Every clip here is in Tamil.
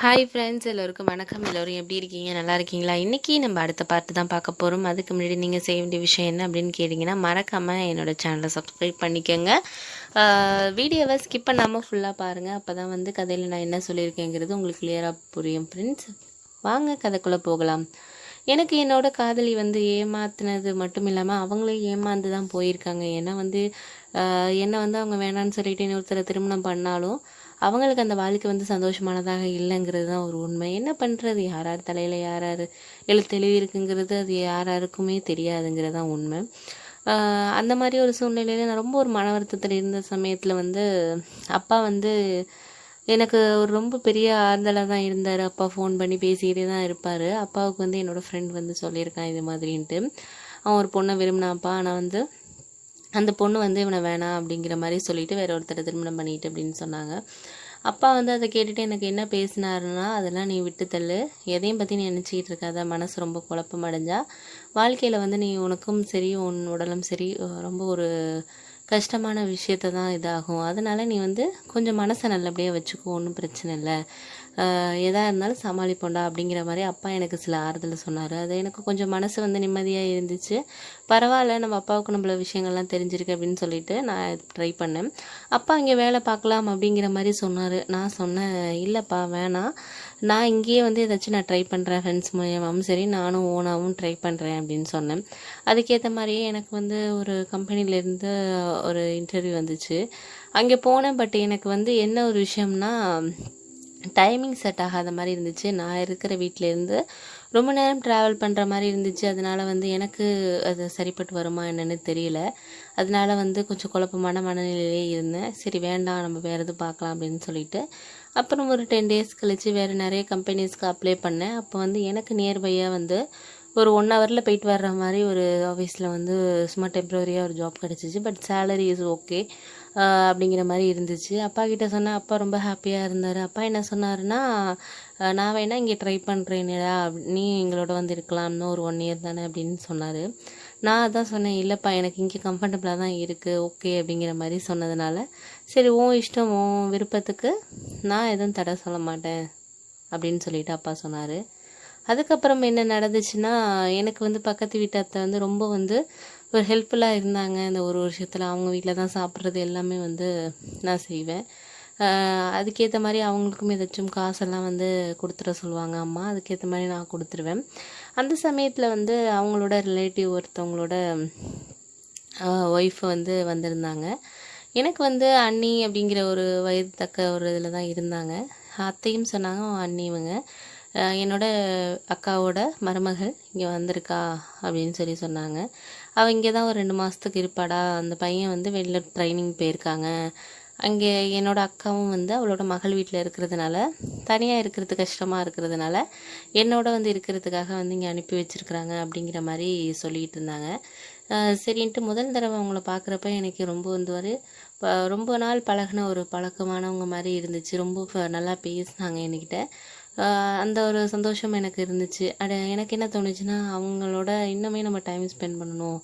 ஹாய் ஃப்ரெண்ட்ஸ், எல்லோருக்கும் வணக்கம். எல்லோரும் எப்படி இருக்கீங்க? நல்லா இருக்கீங்களா? இன்றைக்கி நம்ம அடுத்த பார்ட்டு தான் பார்க்க போகிறோம். அதுக்கு முன்னாடி நீங்கள் செய்ய வேண்டிய விஷயம் என்ன அப்படின்னு கேட்டிங்கன்னா, மறக்காமல் என்னோடய சேனலை சப்ஸ்கிரைப் பண்ணிக்கோங்க. வீடியோவை ஸ்கிப் பண்ணாமல் ஃபுல்லாக பாருங்கள். அப்போ தான் வந்து கதையில் நான் என்ன சொல்லியிருக்கேங்கிறது உங்களுக்கு கிளியராக புரியும். ஃப்ரெண்ட்ஸ், வாங்க கதைக்குள்ளே போகலாம். எனக்கு என்னோடய காதலி வந்து ஏமாத்தினது மட்டும் இல்லாமல் அவங்களும் ஏமாந்து தான் போயிருக்காங்க. ஏன்னா வந்து என்னை வந்து அவங்க வேணான்னு சொல்லிட்டு இன்னொருத்தரை திருமணம் பண்ணாலும் அவங்களுக்கு அந்த வாழ்க்கை வந்து சந்தோஷமானதாக இல்லைங்கிறது தான் ஒரு உண்மை. என்ன பண்ணுறது, யார் யார் தலையில் யார் யார் எழுத்து இருக்குங்கிறது அது யார் யாருக்குமே தெரியாதுங்கிறது தான் உண்மை. அந்த மாதிரி ஒரு சூழ்நிலையில் நான் ரொம்ப ஒரு மன வருத்தத்தில் இருந்த சமயத்தில் வந்து அப்பா வந்து எனக்கு ஒரு ரொம்ப பெரிய ஆறுதலாக தான் இருந்தார். அப்பா ஃபோன் பண்ணி பேசிக்கிட்டே தான் இருப்பார். அப்பாவுக்கு வந்து என்னோடய ஃப்ரெண்ட் வந்து சொல்லியிருக்கான் இது மாதிரின்ட்டு. அவன் ஒரு பொண்ணை விரும்பினாப்பா, ஆனால் வந்து அந்த பொண்ணு வந்து இவனை வேணாம் அப்படிங்கிற மாதிரி சொல்லிவிட்டு வேற ஒருத்தரை திருமணம் பண்ணிட்டு அப்படின்னு சொன்னாங்க. அப்பா வந்து அதை கேட்டுட்டு எனக்கு என்ன பேசினாருன்னா, அதெல்லாம் நீ விட்டு தள்ளு, எதையும் பற்றி நீ நினச்சிக்கிட்டு இருக்காத, மனசு ரொம்ப குழப்பம் அடைஞ்சா வாழ்க்கையில் வந்து நீ உனக்கும் சரி உன் உடலும் சரி ரொம்ப ஒரு கஷ்டமான விஷயத்த தான் இதாகும். அதனால் நீ வந்து கொஞ்சம் மனசை நல்லபடியாக வச்சுக்கோ, ஒன்றும் பிரச்சனை இல்லை, எதாக இருந்தாலும் சமாளிப்போண்டா அப்படிங்கிற மாதிரி அப்பா எனக்கு சில ஆறுதலை சொன்னார். அது எனக்கு கொஞ்சம் மனசு வந்து நிம்மதியாக இருந்துச்சு. பரவாயில்ல, நம்ம அப்பாவுக்கு நம்மள விஷயங்கள்லாம் தெரிஞ்சிருக்கு அப்படின்னு சொல்லிட்டு நான் ட்ரை பண்ணேன். அப்பா இங்கே வேலை பார்க்கலாம் அப்படிங்கிற மாதிரி சொன்னார். நான் சொன்னேன், இல்லைப்பா வேணாம், நான் இங்கேயே வந்து ஏதாச்சும் நான் ட்ரை பண்ணுறேன், ஃப்ரெண்ட்ஸ் மூலியமாகவும் சரி நானும் ஓனாகவும் ட்ரை பண்ணுறேன் அப்படின்னு சொன்னேன். அதுக்கேற்ற மாதிரியே எனக்கு வந்து ஒரு கம்பெனிலேருந்து ஒரு இன்டர்வியூ வந்துச்சு. அங்கே போனேன். பட் எனக்கு வந்து என்ன ஒரு விஷயம்னா, டைமிங் செட் ஆகாத மாதிரி இருந்துச்சு. நான் இருக்கிற வீட்டிலேருந்து ரொம்ப நேரம் ட்ராவல் பண்ணுற மாதிரி இருந்துச்சு. அதனால் வந்து எனக்கு அது சரிப்பட்டு வருமா என்னென்னு தெரியல. அதனால வந்து கொஞ்சம் குழப்பமான மனநிலையிலே இருந்தேன். சரி வேண்டாம், நம்ம வேறு எதுவும் பார்க்கலாம் அப்படின்னு சொல்லிட்டு அப்புறம் ஒரு 10 days கழித்து வேறு நிறைய கம்பெனிஸ்க்கு அப்ளை பண்ணேன். அப்போ வந்து எனக்கு நியர்பையாக வந்து ஒரு 1 ஹவரில் போயிட்டு வர்ற மாதிரி ஒரு ஆஃபீஸில் வந்து சும்மா டெம்ப்ரவரியாக ஒரு ஜாப் கிடச்சிச்சு. பட் சேலரி இஸ் ஓகே அப்படிங்கிற மாதிரி இருந்துச்சு. அப்பா கிட்ட சொன்னேன். அப்பா ரொம்ப ஹாப்பியாக இருந்தார். அப்பா என்ன சொன்னாருன்னா, நான் வேணால் இங்கே ட்ரை பண்ணுறேன்டா, நீ எங்களோட வந்து இருக்கலாம், இன்னும் ஒரு 1 year தானே அப்படின்னு சொன்னார். நான் அதான் சொன்னேன், இல்லைப்பா எனக்கு இங்கே கம்ஃபர்டபுளாக தான் இருக்குது, ஓகே அப்படிங்கிற மாதிரி சொன்னதுனால சரி உன் இஷ்டம், உன் விருப்பத்துக்கு நான் எதுவும் தடை சொல்ல மாட்டேன் அப்படின்னு சொல்லிட்டு அப்பா சொன்னார். அதுக்கப்புறம் என்ன நடந்துச்சுன்னா, எனக்கு வந்து பக்கத்து வீட்டு அத்தை வந்து ரொம்ப வந்து ஒரு ஹெல்ப்ஃபுல்லாக இருந்தாங்க. இந்த ஒரு வருஷத்தில் அவங்க வீட்டில் தான் சாப்பிட்றது எல்லாமே வந்து நான் செய்வேன். அதுக்கேற்ற மாதிரி அவங்களுக்கும் ஏதாச்சும் காசெல்லாம் வந்து கொடுத்துட சொல்லுவாங்க அம்மா. அதுக்கேற்ற மாதிரி நான் கொடுத்துருவேன். அந்த சமயத்தில் வந்து அவங்களோட ரிலேட்டிவ் ஒருத்தவங்களோட ஒய்ஃப் வந்து வந்திருந்தாங்க. எனக்கு வந்து அண்ணி அப்படிங்கிற ஒரு வயது தக்க ஒரு இதில் தான் இருந்தாங்க. அத்தையும் சொன்னாங்க, அண்ணி இவங்க என்னோட அக்காவோட மருமகள் இங்கே வந்திருக்கா அப்படின்னு சொல்லி சொன்னாங்க. அவள் இங்கே தான் ஒரு 2 மாதத்துக்கு இருப்பாடா, அந்த பையன் வந்து வெளில ட்ரைனிங் போயிருக்காங்க. அங்கே என்னோடய அக்காவும் வந்து அவளோட மகள் வீட்டில் இருக்கிறதுனால தனியாக இருக்கிறது கஷ்டமாக இருக்கிறதுனால என்னோட வந்து இருக்கிறதுக்காக வந்து இங்கே அனுப்பி வச்சுருக்குறாங்க அப்படிங்கிற மாதிரி சொல்லிகிட்டு இருந்தாங்க. சரின்ட்டு முதல் தடவை அவங்கள பார்க்குறப்ப எனக்கு ரொம்ப வந்து ஒரு ரொம்ப நாள் பழகின ஒரு பழக்கமானவங்க மாதிரி இருந்துச்சு. ரொம்ப நல்லா பேசினாங்க என்கிட்ட. அந்த ஒரு சந்தோஷம் எனக்கு இருந்துச்சு. எனக்கு என்ன தோணுச்சுன்னா, அவங்களோட இன்னுமே நம்ம டைம் ஸ்பெண்ட் பண்ணணும்,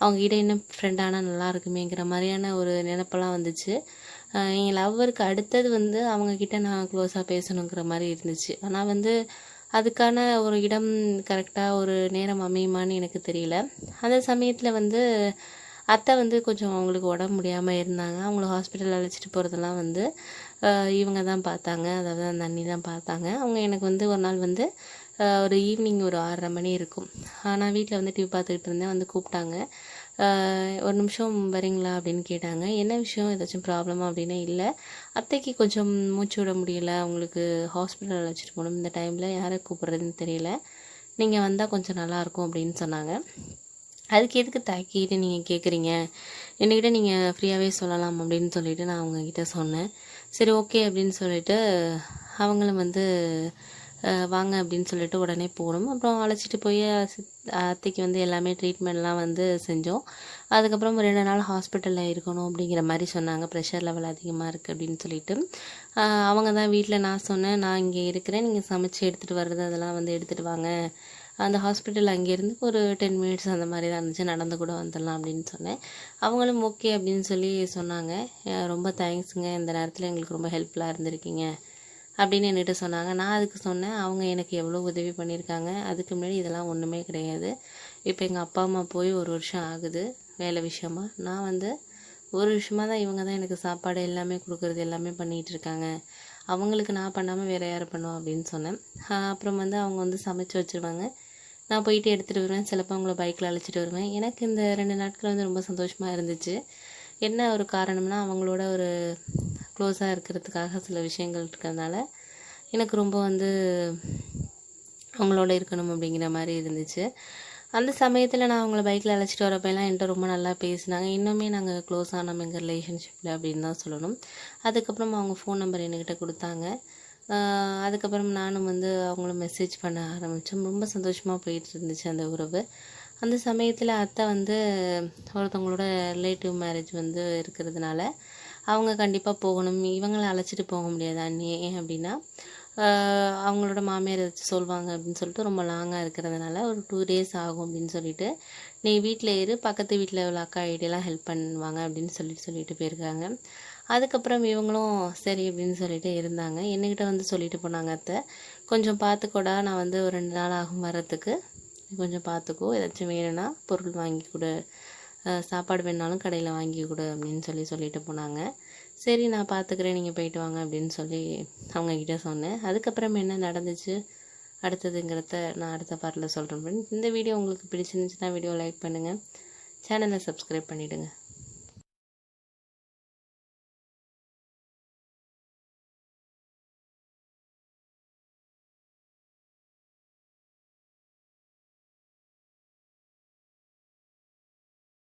அவங்ககிட்ட இன்னும் ஃப்ரெண்டானால் நல்லா இருக்குமேங்கிற மாதிரியான ஒரு நினைப்பெல்லாம் வந்துச்சு. என் லவ்வருக்கு அடுத்தது வந்து அவங்கக்கிட்ட நான் க்ளோஸாக பேசணுங்கிற மாதிரி இருந்துச்சு. ஆனால் வந்து அதுக்கான ஒரு இடம் கரெக்டாக ஒரு நேரம் அமையுமான்னு எனக்கு தெரியல. அந்த சமயத்தில் வந்து அத்தை வந்து கொஞ்சம் அவங்களுக்கு உடம்பு முடியாமல் இருந்தாங்க. அவங்கள ஹாஸ்பிட்டல் அழைச்சிட்டு போகிறதெல்லாம் வந்து இவங்க தான் பார்த்தாங்க, அதாவது அந்த அண்ணி தான் பார்த்தாங்க. அவங்க எனக்கு வந்து ஒரு நாள் வந்து ஒரு ஈவினிங் ஒரு 6:30 மணி இருக்கும். நான் வீட்டில் வந்து டிவி பார்த்துக்கிட்டு இருந்தேன். வந்து கூப்பிட்டாங்க. ஒரு நிமிஷம் வரீங்களா அப்படின்னு கேட்டாங்க. என்ன விஷயம், ஏதாச்சும் ப்ராப்ளமா அப்படின்னா, இல்லை அத்தைக்கு கொஞ்சம் மூச்சு விட முடியல, அவங்களுக்கு ஹாஸ்பிட்டல் அழைச்சிட்டு போகணும், இந்த டைமில் யாரை கூப்பிட்றதுன்னு தெரியல, நீங்கள் வந்தால் கொஞ்சம் நல்லாயிருக்கும் அப்படின்னு சொன்னாங்க. அதுக்கு எதுக்கு தாக்கிட்டு நீங்கள் கேட்குறீங்க, என்கிட்ட நீங்கள் ஃப்ரீயாகவே சொல்லலாம் அப்படின்னு சொல்லிவிட்டு நான் அவங்கக்கிட்ட சொன்னேன். சரி ஓகே அப்படின்னு சொல்லிட்டு அவங்களும் வந்து வாங்க அப்படின்னு சொல்லிட்டு உடனே போகணும். அப்புறம் அழைச்சிட்டு போய் அத்தைக்கு வந்து எல்லாமே ட்ரீட்மெண்ட்லாம் வந்து செஞ்சோம். அதுக்கப்புறம் 2 நாள் ஹாஸ்பிட்டலில் இருக்கணும் அப்படிங்கிற மாதிரி சொன்னாங்க. ப்ரெஷர் லெவல் அதிகமாக இருக்குது அப்படின்னு சொல்லிட்டு அவங்க தான் வீட்டில் நான் சொன்னேன், நான் இங்கே இருக்கிறேன், நீங்கள் சமைச்சு எடுத்துகிட்டு வர்றது அதெல்லாம் வந்து எடுத்துகிட்டு வாங்க, அந்த ஹாஸ்பிட்டல் அங்கேருந்து ஒரு 10 minutes அந்த மாதிரி தான் இருந்துச்சு, நடந்து கூட வந்துடலாம் அப்படின்னு சொன்னேன். அவங்களும் ஓகே அப்படின்னு சொல்லி சொன்னாங்க. ரொம்ப தேங்க்ஸுங்க, இந்த நேரத்தில் எங்களுக்கு ரொம்ப ஹெல்ப்ஃபுல்லாக இருந்திருக்கீங்க அப்படின்னு என்கிட்ட சொன்னாங்க. நான் அதுக்கு சொன்னேன், அவங்க எனக்கு எவ்வளோ உதவி பண்ணியிருக்காங்க, அதுக்கு முன்னாடி இதெல்லாம் ஒன்றுமே கிடையாது. இப்போ எங்கள் அப்பா அம்மா போய் 1 வருஷம் ஆகுது வேலை விஷயமா. நான் வந்து 1 வருஷமாக தான் இவங்க தான் எனக்கு சாப்பாடு எல்லாமே கொடுக்குறது எல்லாமே பண்ணிகிட்டு இருக்காங்க. அவங்களுக்கு நான் பண்ணாமல் வேறு யார் பண்ணுவோம் அப்படின்னு சொன்னேன். அப்புறம் வந்து அவங்க வந்து சமைச்சு வச்சுருவாங்க. நான் போயிட்டு எடுத்துகிட்டு வருவேன். சிலப்போ அவங்கள பைக்கில் அழைச்சிட்டு வருவேன். எனக்கு இந்த 2 நாட்கள் வந்து ரொம்ப சந்தோஷமாக இருந்துச்சு. என்ன ஒரு காரணம்னா, அவங்களோட ஒரு க்ளோஸாக இருக்கிறதுக்காக சில விஷயங்கள் இருக்கிறதுனால எனக்கு ரொம்ப வந்து அவங்களோட இருக்கணும் அப்படிங்கிற மாதிரி இருந்துச்சு. அந்த சமயத்தில் நான் அவங்கள பைக்கில் அழைச்சிட்டு வரப்பெல்லாம் என்கிட்ட ரொம்ப நல்லா பேசினாங்க. இன்னுமே நாங்கள் க்ளோஸ் ஆனோம் எங்கள் ரிலேஷன்ஷிப்பில் அப்படின்னு தான் சொல்லணும். அதுக்கப்புறம் அவங்க ஃபோன் நம்பர் என்கிட்ட கொடுத்தாங்க. அதுக்கப்புறம் நானும் வந்து அவங்கள மெசேஜ் பண்ண ஆரம்பித்தோம். ரொம்ப சந்தோஷமாக போயிட்டு இருந்துச்சு அந்த உறவு. அந்த சமயத்தில் அத்தை வந்து ஒருத்தவங்களோட ரிலேட்டிவ் மேரேஜ் வந்து இருக்கிறதுனால அவங்க கண்டிப்பாக போகணும். இவங்களை அழைச்சிட்டு போக முடியாது அண்ணி. ஏன் அப்படின்னா அவங்களோட மாமியார் ஏதாச்சும் சொல்லுவாங்க அப்படின்னு சொல்லிட்டு ரொம்ப லாங்காக இருக்கிறதுனால ஒரு 2 days ஆகும் அப்படின்னு சொல்லிட்டு, நீ வீட்டில் இரு, பக்கத்து வீட்டில் உள்ள அக்கா ஐடியெல்லாம் ஹெல்ப் பண்ணுவாங்க அப்படின்னு சொல்லிட்டு போயிருக்காங்க. அதுக்கப்புறம் இவங்களும் சரி அப்படின்னு சொல்லிட்டு இருந்தாங்க. என்கிட்ட வந்து சொல்லிட்டு போனாங்க, அத்தை கொஞ்சம் பார்த்துக்கோடா, நான் வந்து ஒரு 2 நாள் ஆகும் வர்றதுக்கு, கொஞ்சம் பார்த்துக்கோ, ஏதாச்சும் வேணும்னா பொருள் வாங்கி கொடு, சாப்பாடு வேணாலும் கடையில் வாங்கி கொடு அப்படின்னு சொல்லிட்டு போனாங்க. சரி நான் பார்த்துக்கிறேன், நீங்கள் போயிட்டு வாங்க அப்படின்னு சொல்லி அவங்கக்கிட்ட சொன்னேன். அதுக்கப்புறம் என்ன நடந்துச்சு அடுத்ததுங்கிறத நான் அடுத்த பார்ட்டில் சொல்கிறேன். இந்த வீடியோ உங்களுக்கு பிடிச்சிருந்துச்சுன்னா வீடியோ லைக் பண்ணுங்கள், சேனலை சப்ஸ்கிரைப் பண்ணிவிடுங்க.